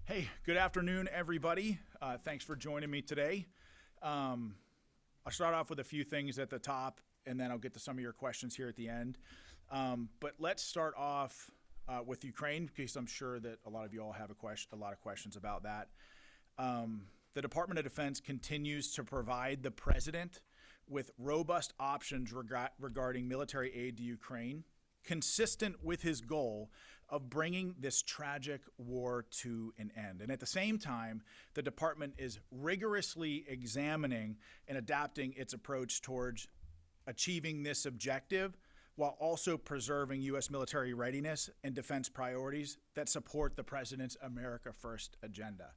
Hey, good afternoon, everybody. Thanks for joining me today. I'll start off with a few things at the top, and then I'll get to some of your questions here at the end. But let's start off with Ukraine, because I'm sure that a lot of you all have a lot of questions about that. The Department of Defense continues to provide the President with robust options regarding military aid to Ukraine, consistent with his goal of bringing this tragic war to an end. And at the same time, the department is rigorously examining and adapting its approach towards achieving this objective while also preserving U.S. military readiness and defense priorities that support the President's America First agenda.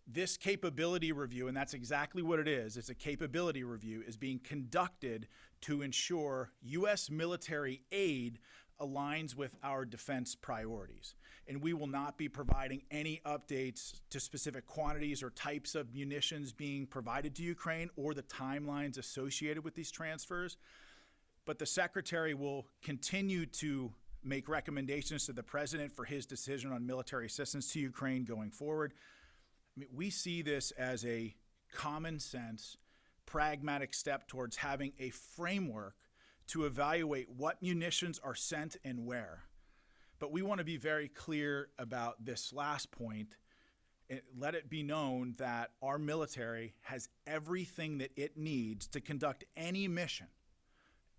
This capability review, and that's exactly what it is, it's a capability review, is being conducted to ensure U.S. military aid aligns with our defense priorities. And we will not be providing any updates to specific quantities or types of munitions being provided to Ukraine or the timelines associated with these transfers. But the Secretary will continue to make recommendations to the President for his decision on military assistance to Ukraine going forward. I mean, we see this as a common sense, pragmatic step towards having a framework to evaluate what munitions are sent and where. But we want to be very clear about this last point. Let it be known that our military has everything that it needs to conduct any mission,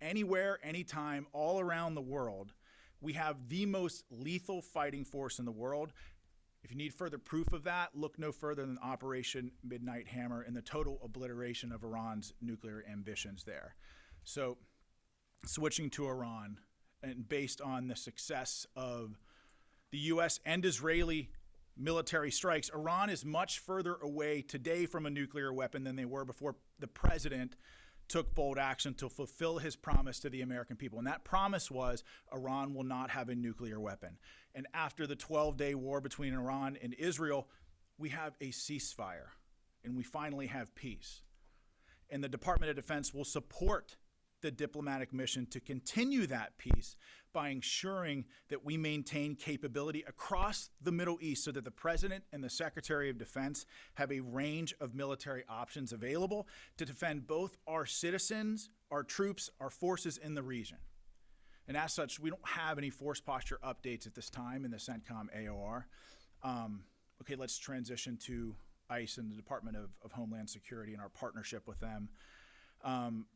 anywhere, anytime, all around the world. We have the most lethal fighting force in the world. If you need further proof of that, look no further than Operation Midnight Hammer and the total obliteration of Iran's nuclear ambitions there. So, switching to Iran, and based on the success of the U.S. and Israeli military strikes, Iran is much further away today from a nuclear weapon than they were before the President took bold action to fulfill his promise to the American people. And that promise was Iran will not have a nuclear weapon. And after the 12-day war between Iran and Israel, we have a ceasefire, and we finally have peace. And the Department of Defense will support the diplomatic mission to continue that peace by ensuring that we maintain capability across the Middle East so that the President and the Secretary of Defense have a range of military options available to defend both our citizens, our troops, our forces in the region. And as such, we don't have any force posture updates at this time in the CENTCOM AOR. Okay, let's transition to ICE and the Department of Homeland Security and our partnership with them.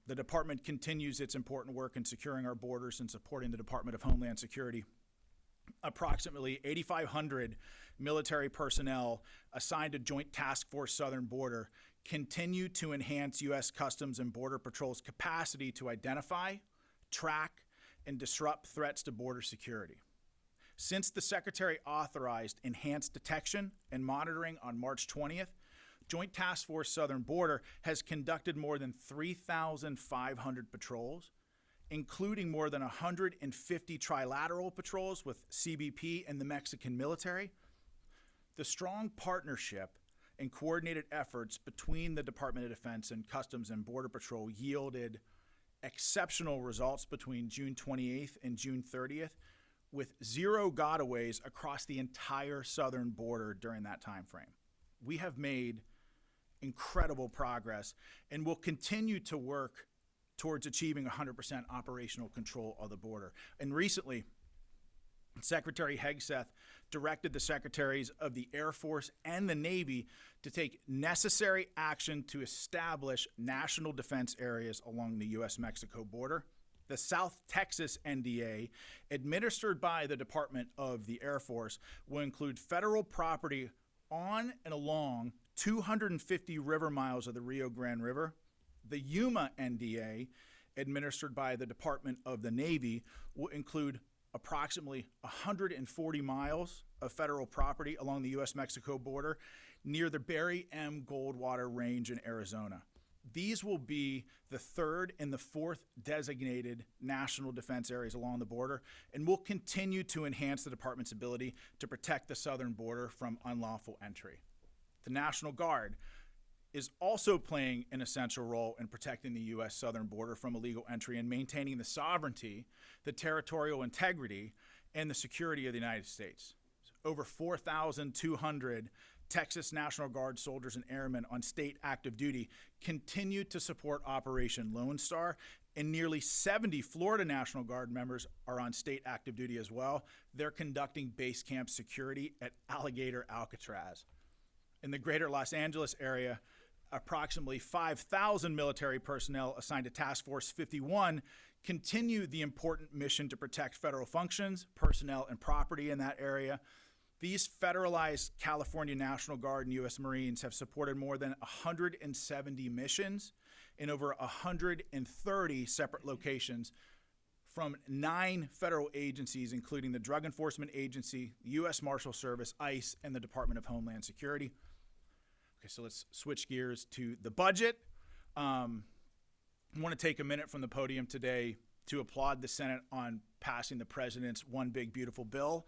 The department continues its important work in securing our borders and supporting the Department of Homeland Security. Approximately 8,500 military personnel assigned to Joint Task Force Southern Border continue to enhance U.S. Customs and Border Patrol's capacity to identify, track, and disrupt threats to border security. Since the Secretary authorized enhanced detection and monitoring on March 20th, Joint Task Force Southern Border has conducted more than 3,500 patrols, including more than 150 trilateral patrols with CBP and the Mexican military. The strong partnership and coordinated efforts between the Department of Defense and Customs and Border Patrol yielded exceptional results between June 28th and June 30th, with 0 gotaways across the entire southern border during that time frame. We have made incredible progress and will continue to work towards achieving 100% operational control of the border. And recently, Secretary Hegseth directed the Secretaries of the Air Force and the Navy to take necessary action to establish national defense areas along the U.S.-Mexico border. The South Texas NDA, administered by the Department of the Air Force, will include federal property on and along 250 river miles of the Rio Grande River. The Yuma NDA, administered by the Department of the Navy, will include approximately 140 miles of federal property along the U.S.-Mexico border near the Barry M. Goldwater Range in Arizona. These will be the 3rd and the 4th designated national defense areas along the border, and will continue to enhance the department's ability to protect the southern border from unlawful entry. The National Guard is also playing an essential role in protecting the U.S. southern border from illegal entry and maintaining the sovereignty, the territorial integrity, and the security of the United States. over 4,200 Texas National Guard soldiers and airmen on state active duty continue to support Operation Lone Star, and nearly 70 Florida National Guard members are on state active duty as well. They're conducting base camp security at Alligator Alcatraz. In the greater Los Angeles area, approximately 5,000 military personnel assigned to Task Force 51 continue the important mission to protect federal functions, personnel, and property in that area. These federalized California National Guard and U.S. Marines have supported more than 170 missions in over 130 separate locations from 9 federal agencies, including the Drug Enforcement Agency, the U.S. Marshal Service, ICE, and the Department of Homeland Security. Okay, so let's switch gears to the budget. I want to take a minute from the podium today to applaud the Senate on passing the president's One Big Beautiful Bill,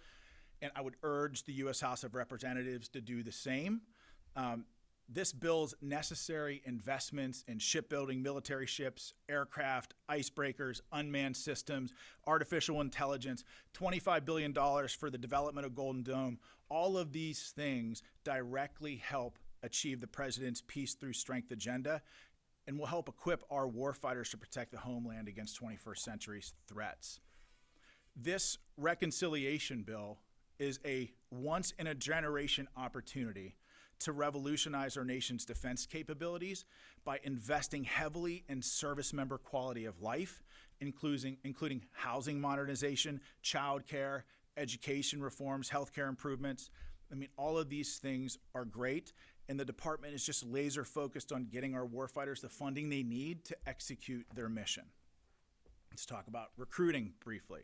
and I would urge the U.S. House of Representatives to do the same. This bill's necessary investments in shipbuilding, military ships, aircraft, icebreakers, unmanned systems, artificial intelligence, $25 billion for the development of Golden Dome, all of these things directly help achieve the president's peace through strength agenda and will help equip our warfighters to protect the homeland against 21st century threats. This reconciliation bill is a once-in-a-generation opportunity to revolutionize our nation's defense capabilities by investing heavily in service member quality of life, including housing modernization, child care, education reforms, healthcare improvements. I mean, all of these things are great, and the department is just laser focused on getting our warfighters the funding they need to execute their mission. Let's talk about recruiting briefly.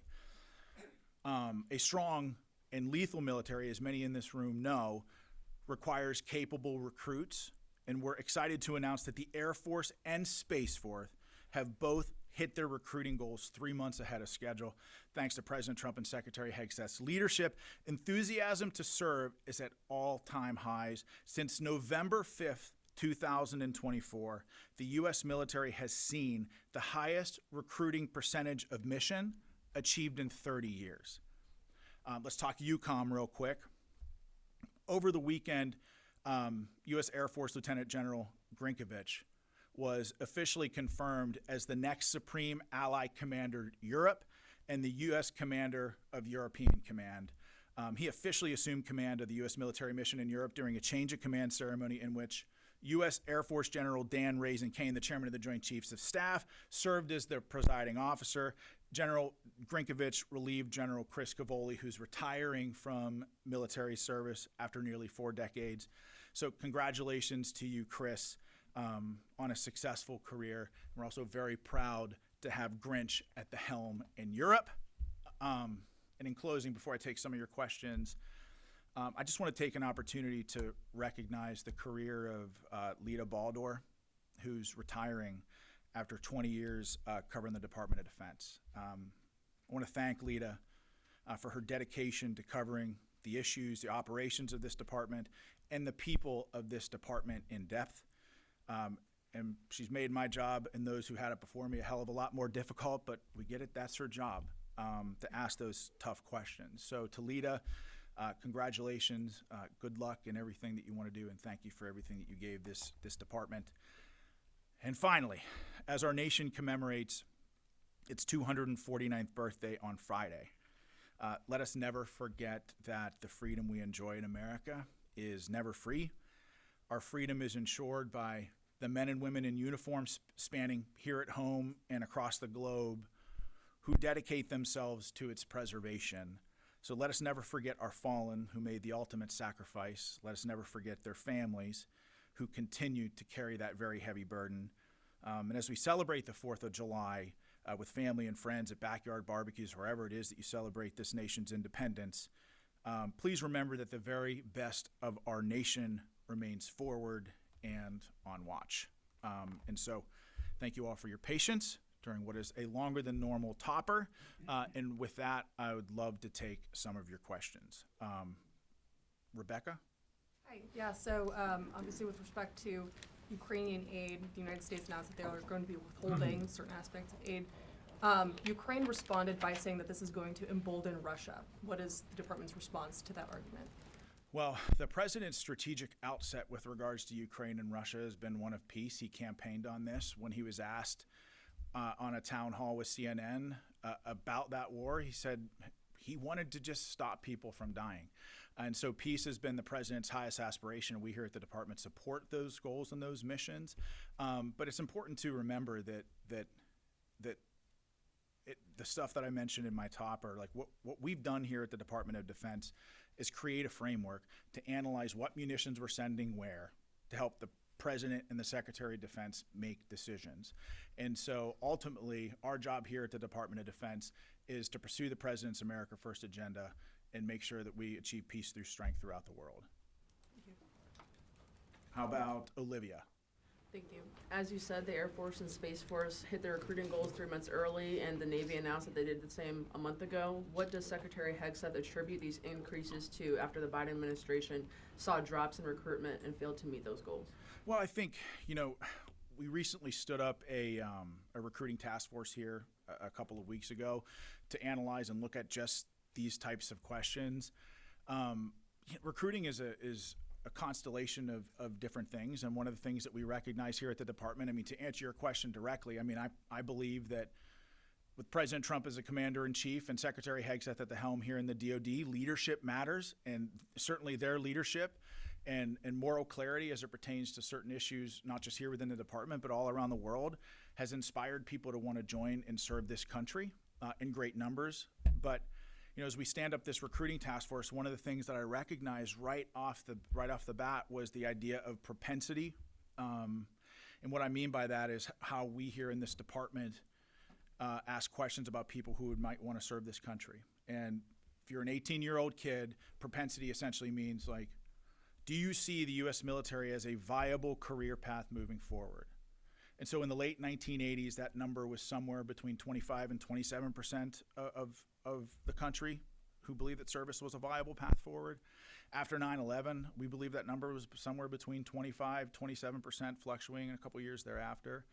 A strong and lethal military, as many in this room know, requires capable recruits, and we're excited to announce that the Air Force and Space Force have both hit their recruiting goals 3 months ahead of schedule, thanks to President Trump and Secretary Hegseth's leadership. Enthusiasm to serve is at all-time highs. Since November 5th, 2024, the U.S. military has seen the highest recruiting percentage of mission achieved in 30 years. Let's talk EUCOM real quick. Over the weekend, U.S. Air Force Lieutenant General Grinkovich was officially confirmed as the next Supreme Allied Commander Europe and the U.S. Commander of European Command. He officially assumed command of the U.S. military mission in Europe during a change of command ceremony in which U.S. Air Force General Dan Raisin-Kane, the chairman of the Joint Chiefs of Staff, served as the presiding officer. General Grinkovich relieved General Chris Cavoli, who's retiring from military service after nearly 4 decades. So congratulations to you, Chris, on a successful career. We're also very proud to have Grinch at the helm in Europe. And in closing, before I take some of your questions, I just want to take an opportunity to recognize the career of Lita Baldor, who's retiring after 20 years covering the Department of Defense. I want to thank Lita for her dedication to covering the issues, the operations of this department, and the people of this department in depth. And she's made my job and those who had it before me a hell of a lot more difficult, but we get it, that's her job, to ask those tough questions. So to Lita, congratulations, good luck in everything that you want to do, and thank you for everything that you gave this department. And finally, as our nation commemorates its 249th birthday on Friday, let us never forget that the freedom we enjoy in America is never free. Our freedom is ensured by the men and women in uniform spanning here at home and across the globe who dedicate themselves to its preservation. So let us never forget our fallen who made the ultimate sacrifice. Let us never forget their families who continue to carry that very heavy burden. And as we celebrate the 4th of July with family and friends at backyard barbecues, wherever it is that you celebrate this nation's independence, please remember that the very best of our nation remains forward and on watch. And so thank you all for your patience during what is a longer than normal topper. And with that, I would love to take some of your questions. Rebecca? Hi. Yeah, so obviously with respect to Ukrainian aid, the United States announced that they are going to be withholding certain aspects of aid. Ukraine responded by saying that this is going to embolden Russia. What is the department's response to that argument? Well, the president's strategic outset with regards to Ukraine and Russia has been one of peace. He campaigned on this when he was asked on a town hall with CNN about that war. He said he wanted to just stop people from dying. And so peace has been the president's highest aspiration. We here at the department support those goals and those missions. But it's important to remember that the stuff that I mentioned in my topper, like what we've done here at the Department of Defense is create a framework to analyze what munitions we're sending where to help the President and the Secretary of Defense make decisions. And so ultimately, our job here at the Department of Defense is to pursue the President's America First agenda and make sure that we achieve peace through strength throughout the world. Thank you. How about Olivia? Thank you. As you said, the Air Force and Space Force hit their recruiting goals 3 months early, and the Navy announced that they did the same a month ago. What does Secretary Hegseth attribute these increases to after the Biden administration saw drops in recruitment and failed to meet those goals? Well, I think, we recently stood up a recruiting task force here a couple of weeks ago to analyze and look at just these types of questions. Recruiting is a constellation of different things, and one of the things that we recognize here at the department, to answer your question directly, I believe that with President Trump as a commander-in-chief and Secretary Hegseth at the helm here in the DoD, leadership matters, and certainly their leadership and moral clarity as it pertains to certain issues, not just here within the department, but all around the world, has inspired people to want to join and serve this country in great numbers. But as we stand up this recruiting task force, one of the things that I recognized right off the bat was the idea of propensity. And what I mean by that is how we here in this department ask questions about people who might want to serve this country. And if you're an 18-year-old kid, propensity essentially means like, do you see the U.S. military as a viable career path moving forward? And so in the late 1980s, that number was somewhere between 25 and 27% of the country who believed that service was a viable path forward. After 9/11, we believe that number was somewhere between 25, 27%, fluctuating in a couple years thereafter.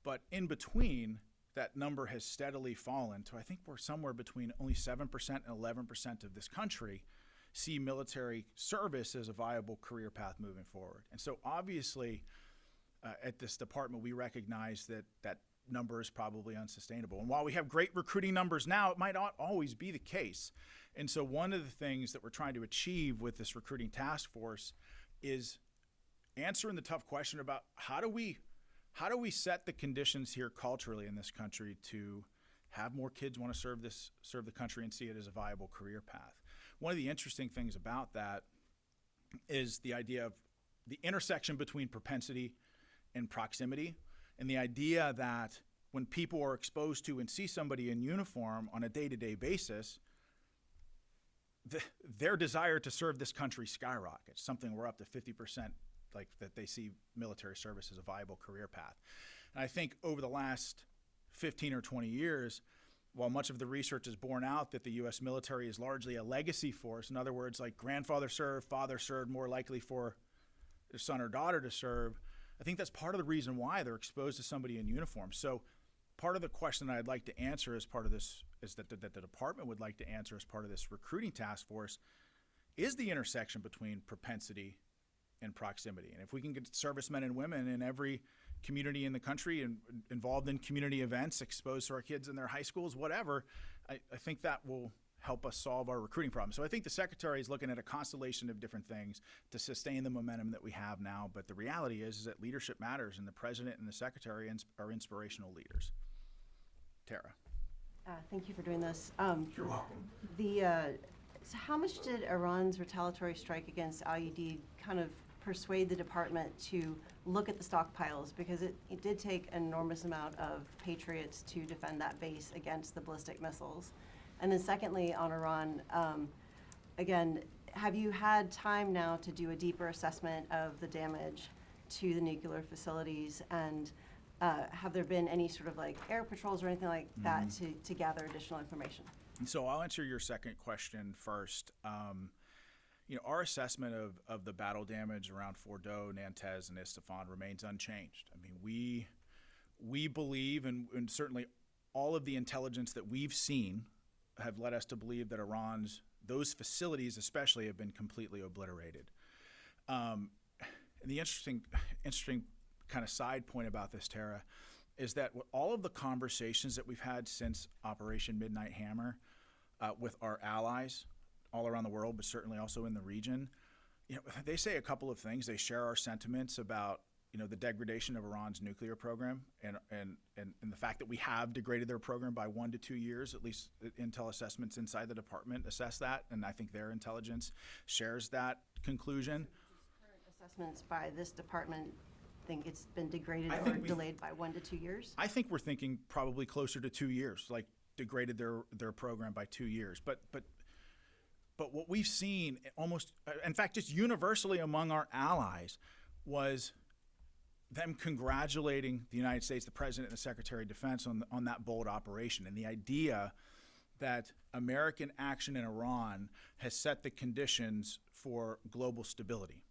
But in between, that number has steadily fallen to, I think we're somewhere between only 7% and 11% of this country see military service as a viable career path moving forward. And so obviously, at this department, we recognize that number is probably unsustainable. And while we have great recruiting numbers now, it might not always be the case. And so one of the things that we're trying to achieve with this recruiting task force is answering the tough question about how do we set the conditions here culturally in this country to have more kids want to serve the country and see it as a viable career path. One of the interesting things about that is the idea of the intersection between propensity and proximity, and the idea that when people are exposed to and see somebody in uniform on a day-to-day basis, their desire to serve this country skyrockets. Something we're up to 50%, like that they see military service as a viable career path. And I think over the last 15 or 20 years, while much of the research has borne out that the U.S. military is largely a legacy force, in other words, like grandfather served, father served, more likely for their son or daughter to serve, I think that's part of the reason why they're exposed to somebody in uniform. So part of the question that I'd like to answer as part of this, is that the department would like to answer as part of this recruiting task force, is the intersection between propensity and proximity. And if we can get servicemen and women in every community in the country and involved in community events, exposed to our kids in their high schools, whatever, I think that will help us solve our recruiting problem. So I think the Secretary is looking at a constellation of different things to sustain the momentum that we have now. But the reality is that leadership matters, and the President and the Secretary are inspirational leaders. Tara. Thank you for doing this. You're welcome. So how much did Iran's retaliatory strike against IED kind of persuade the department to look at the stockpiles? Because it did take an enormous amount of Patriots to defend that base against the ballistic missiles. And then secondly, on Iran, again, have you had time now to do a deeper assessment of the damage to the nuclear facilities? And have there been any sort of like air patrols or anything like that to gather additional information? So I'll answer your second question first. Our assessment of the battle damage around Fordo, Nantes, and Isfahan remains unchanged. I mean, we believe, and certainly all of the intelligence that we've seen have led us to believe that those facilities especially have been completely obliterated. And the interesting kind of side point about this, Tara, is that all of the conversations that we've had since Operation Midnight Hammer with our allies all around the world, but certainly also in the region, they say a couple of things. They share our sentiments about the degradation of Iran's nuclear program and the fact that we have degraded their program by 1 to 2 years. At least intel assessments inside the department assess that, and I think their intelligence shares that conclusion. Current assessments by this department think it's been degraded or delayed by 1 to 2 years? I think we're thinking probably closer to 2 years, like degraded their program by 2 years. But what we've seen almost, in fact, just universally among our allies, was them congratulating the United States, the President and the Secretary of Defense on that bold operation, and the idea that American action in Iran has set the conditions for global stability.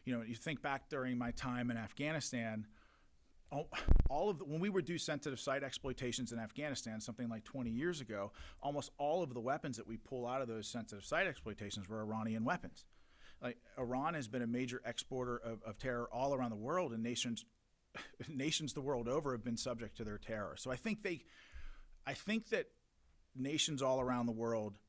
You think back during my time in Afghanistan, when we would do sensitive site exploitations in Afghanistan, something like 20 years ago, almost all of the weapons that we pull out of those sensitive site exploitations were Iranian weapons. Like, Iran has been a major exporter of terror all around the world, and nations the world over have been subject to their terror. So I think that nations all around the world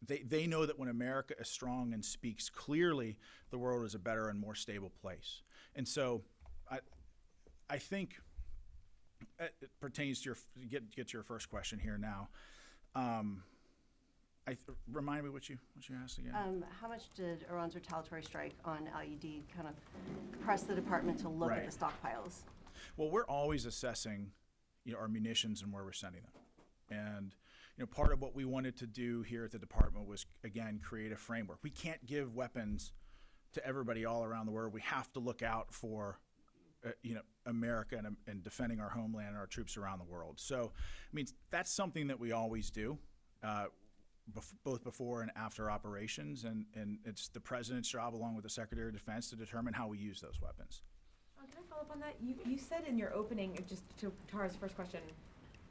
they know that when America is strong and speaks clearly, the world is a better and more stable place. And so I think it pertains to get to your first question here now. Remind me what you asked again. How much did Iran's retaliatory strike on IED kind of press the department to look at the stockpiles? Well, we're always assessing, our munitions and where we're sending them, and part of what we wanted to do here at the department was, again, create a framework. We can't give weapons to everybody all around the world. We have to look out for, America and defending our homeland and our troops around the world. So, that's something that we always do. Both before and after operations, and it's the President's job, along with the Secretary of Defense, to determine how we use those weapons. Can I follow up on that? You said in your opening, just to Tara's first question,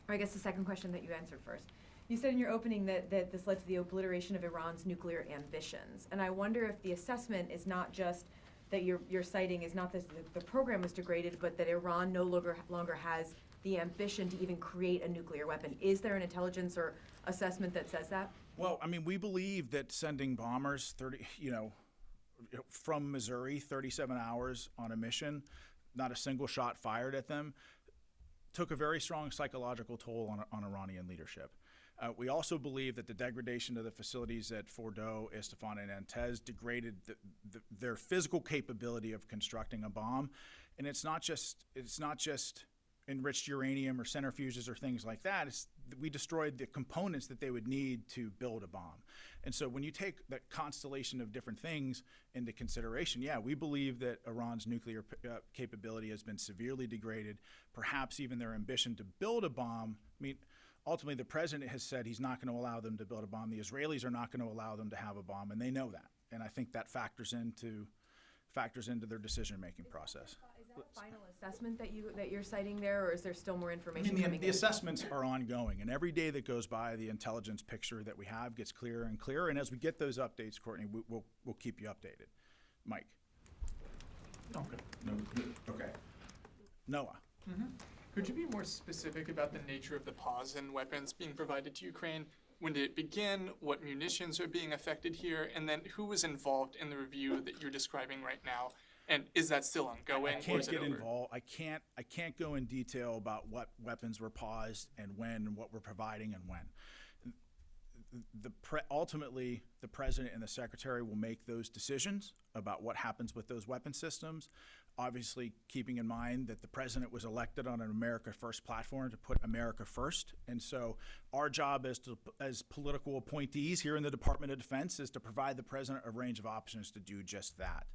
or I guess the second question that you answered first, you said in your opening that this led to the obliteration of Iran's nuclear ambitions. And I wonder if the assessment is not just that you're citing is not that the program was degraded, but that Iran no longer has the ambition to even create a nuclear weapon. Is there an intelligence or assessment that says that? Well, we believe that sending bombers from Missouri, 37 hours on a mission, not a single shot fired at them, took a very strong psychological toll on Iranian leadership. We also believe that the degradation of the facilities at Fordow, Isfahan, and Antez degraded their physical capability of constructing a bomb. And it's not just enriched uranium or centrifuges or things like that. We destroyed the components that they would need to build a bomb. And so when you take that constellation of different things into consideration, we believe that Iran's nuclear capability has been severely degraded, perhaps even their ambition to build a bomb. Ultimately, the President has said he's not going to allow them to build a bomb. The Israelis are not going to allow them to have a bomb, and they know that. And I think that factors into their decision-making process. Is that a final assessment that you're citing there, or is there still more information coming in? The assessments are ongoing, and every day that goes by, the intelligence picture that we have gets clearer and clearer. And as we get those updates, Courtney, we'll keep you updated. Mike. Okay. No. Okay. Noah. Mm-hmm. Could you be more specific about the nature of the pause in weapons being provided to Ukraine? When did it begin? What munitions are being affected here? And then who was involved in the review that you're describing right now? And is that still ongoing? I can't get involved. I can't go in detail about what weapons were paused and when, and what we're providing and when. Ultimately, the President and the Secretary will make those decisions about what happens with those weapon systems. Obviously, keeping in mind that the President was elected on an America First platform to put America first. And so our job as political appointees here in the Department of Defense is to provide the President a range of options to do just that.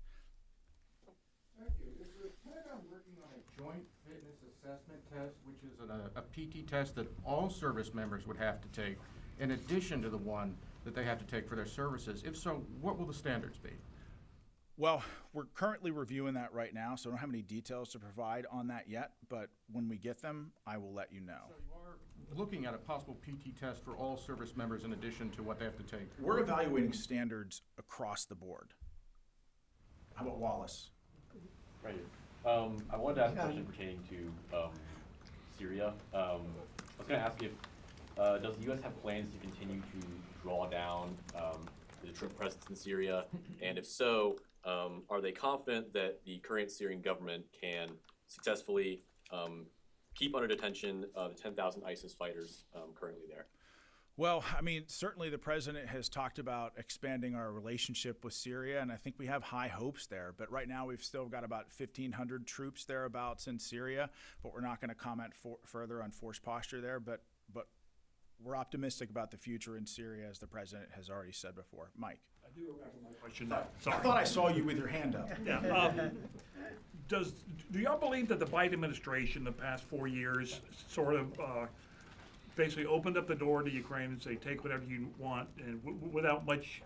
Thank you. Is the Pentagon working on a joint fitness assessment test, which is a PT test that all service members would have to take, in addition to the one that they have to take for their services? If so, what will the standards be? Well, we're currently reviewing that right now, so I don't have any details to provide on that yet, but when we get them, I will let you know. So you are looking at a possible PT test for all service members in addition to what they have to take? We're evaluating standards across the board. How about Wallace? Right here. I wanted to ask a question pertaining to Syria. I was going to ask if, does the U.S. have plans to continue to draw down the troop presence in Syria? And if so, are they confident that the current Syrian government can successfully keep under detention the 10,000 ISIS fighters currently there? Well, I mean, certainly the president has talked about expanding our relationship with Syria, and I think we have high hopes there. But right now we've still got about 1,500 troops thereabouts in Syria, but we're not going to comment further on force posture there. But we're optimistic about the future in Syria, as the president has already said before. Mike. I do have my question. I Sorry. thought I saw you with your hand up. Yeah. Do y'all believe that the Biden administration, the past 4 years, sort of basically opened up the door to Ukraine and say, take whatever you want, and without much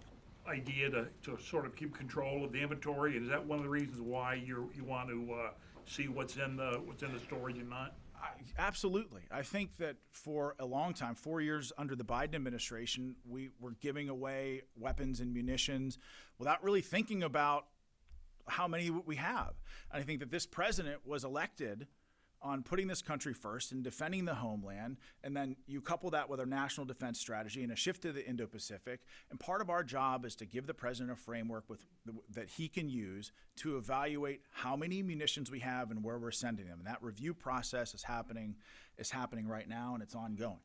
idea to sort of keep control of the inventory? And is that one of the reasons why you want to see what's in the storage and not? Absolutely. I think that for a long time, 4 years under the Biden administration, we were giving away weapons and munitions without really thinking about how many we have. And I think that this president was elected on putting this country first and defending the homeland, and then you couple that with our national defense strategy and a shift to the Indo-Pacific, and part of our job is to give the president a framework that he can use to evaluate how many munitions we have and where we're sending them. And that review process is happening right now, and it's ongoing.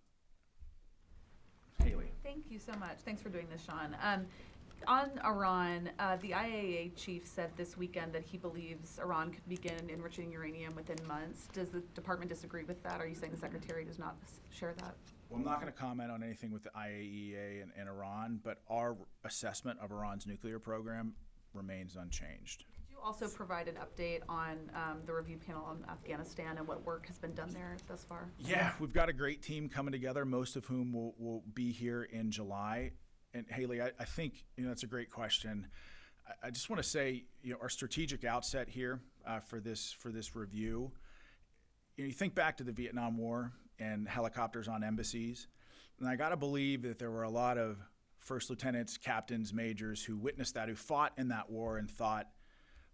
Haley. Thank you so much. Thanks for doing this, Sean. On Iran, the IAEA chief said this weekend that he believes Iran could begin enriching uranium within months. Does the department disagree with that? Are you saying the secretary does not share that? Well, I'm not going to comment on anything with the IAEA and Iran, but our assessment of Iran's nuclear program remains unchanged. Could you also provide an update on the review panel on Afghanistan and what work has been done there thus far? Yeah, we've got a great team coming together, most of whom will be here in July. And Haley, I think, that's a great question. I just want to say, our strategic outset here for this review, you think back to the Vietnam War and helicopters on embassies, and I got to believe that there were a lot of first lieutenants, captains, majors who witnessed that, who fought in that war and thought,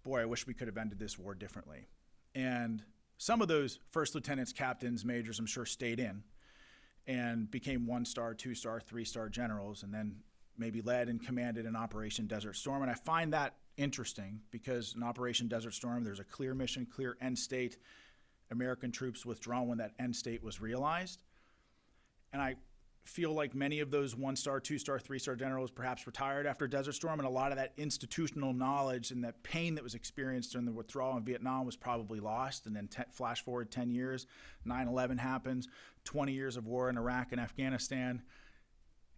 boy, I wish we could have ended this war differently. And some of those first lieutenants, captains, majors, I'm sure stayed in and became 1-star, 2-star, 3-star generals, and then maybe led and commanded in Operation Desert Storm. And I find that interesting because in Operation Desert Storm, there's a clear mission, clear end state. American troops withdrawn when that end state was realized. And I feel like many of those 1-star, 2-star, 3-star generals perhaps retired after Desert Storm, and a lot of that institutional knowledge and that pain that was experienced during the withdrawal in Vietnam was probably lost. And then flash forward 10 years, 9/11 happens, 20 years of war in Iraq and Afghanistan.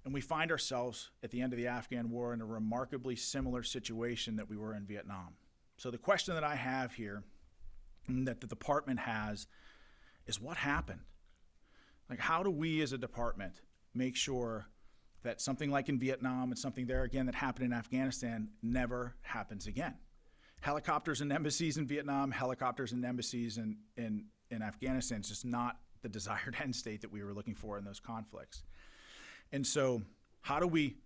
And we find ourselves at the end of the Afghan war in a remarkably similar situation that we were in Vietnam. So the question that I have here and that the department has is what happened? Like, how do we as a department make sure that something like in Vietnam and something there again that happened in Afghanistan never happens again? Helicopters and embassies in Vietnam, helicopters and embassies in Afghanistan is just not the desired end state that we were looking for in those conflicts. And so how do we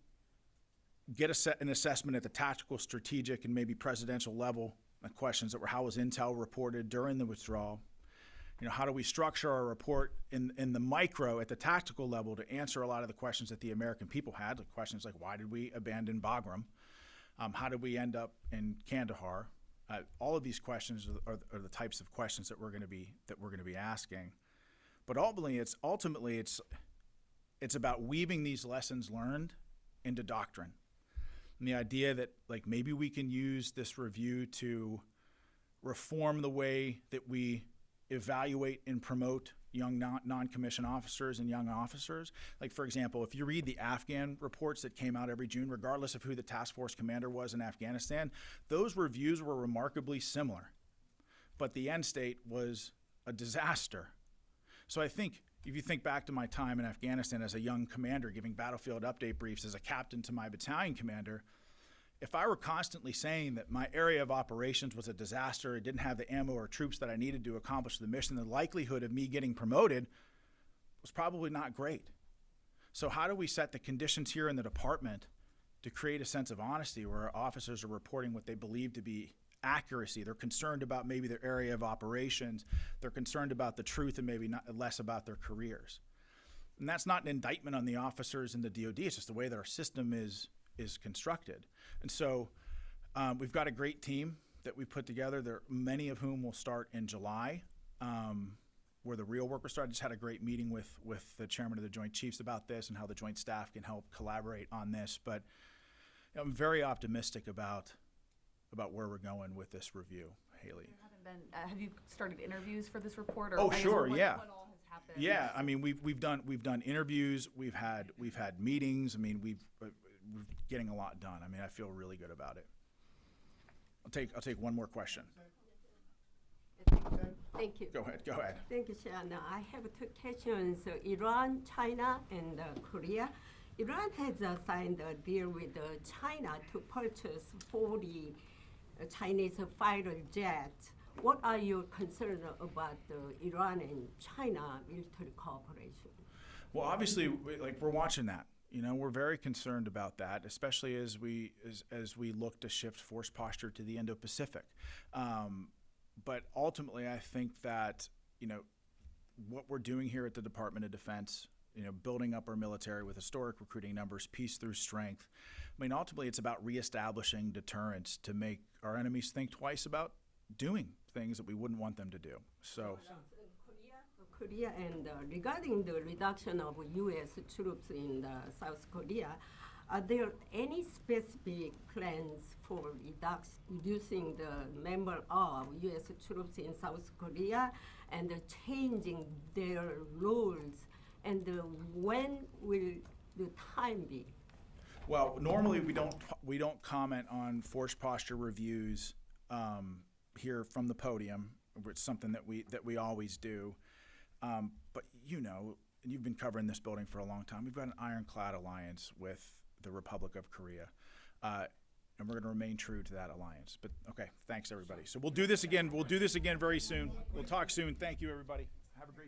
get an assessment at the tactical, strategic, and maybe presidential level? The questions that were, how was intel reported during the withdrawal? How do we structure our report in the micro at the tactical level to answer a lot of the questions that the American people had? Like questions like, why did we abandon Bagram? How did we end up in Kandahar? All of these questions are the types of questions that we're going to be asking. But ultimately it's about weaving these lessons learned into doctrine. And the idea that maybe we can use this review to reform the way that we evaluate and promote young non-commissioned officers and young officers. Like, for example, if you read the Afghan reports that came out every June, regardless of who the task force commander was in Afghanistan, those reviews were remarkably similar. But the end state was a disaster. So I think if you think back to my time in Afghanistan as a young commander giving battlefield update briefs as a captain to my battalion commander, if I were constantly saying that my area of operations was a disaster, it didn't have the ammo or troops that I needed to accomplish the mission, the likelihood of me getting promoted was probably not great. So how do we set the conditions here in the department to create a sense of honesty where our officers are reporting what they believe to be accuracy? They're concerned about maybe their area of operations. They're concerned about the truth and maybe not less about their careers. And that's not an indictment on the officers in the DOD. It's just the way that our system is constructed. And so we've got a great team that we put together. There, many of whom will start in July, where the real work will start. I just had a great meeting with the chairman of the Joint Chiefs about this and how the Joint Staff can help collaborate on this. But I'm very optimistic about where we're going with this review, Haley. Have you started interviews for this report? Or Oh, I guess sure, yeah. What all has happened? Yeah, I mean, we've done interviews, we've had meetings. I mean, we're getting a lot done. I mean, I feel really good about it. I'll take one more question. Thank you. Go ahead. Thank you, Sean. I have two questions. Iran, China, and Korea. Iran has signed a deal with China to purchase 40 Chinese fighter jets. What are your concerns about Iran and China military cooperation? Well, obviously, we're watching that. You know, we're very concerned about that, especially as we look to shift force posture to the Indo-Pacific. But ultimately, I think that, you know, what we're doing here at the Department of Defense, you know, building up our military with historic recruiting numbers, peace through strength. I mean, ultimately, it's about reestablishing deterrence to make our enemies think twice about doing things that we wouldn't want them to do. So. Korea and regarding the reduction of U.S. troops in South Korea, are there any specific plans for reducing the number of U.S. troops in South Korea and changing their rules? And when will the time be? Well, normally we don't comment on force posture reviews here from the podium. It's something that we always do. But you know, and you've been covering this building for a long time, we've got an ironclad alliance with the Republic of Korea. And we're going to remain true to that alliance. But okay, thanks everybody. So we'll do this again. We'll do this again very soon. We'll talk soon. Thank you, everybody. Have a great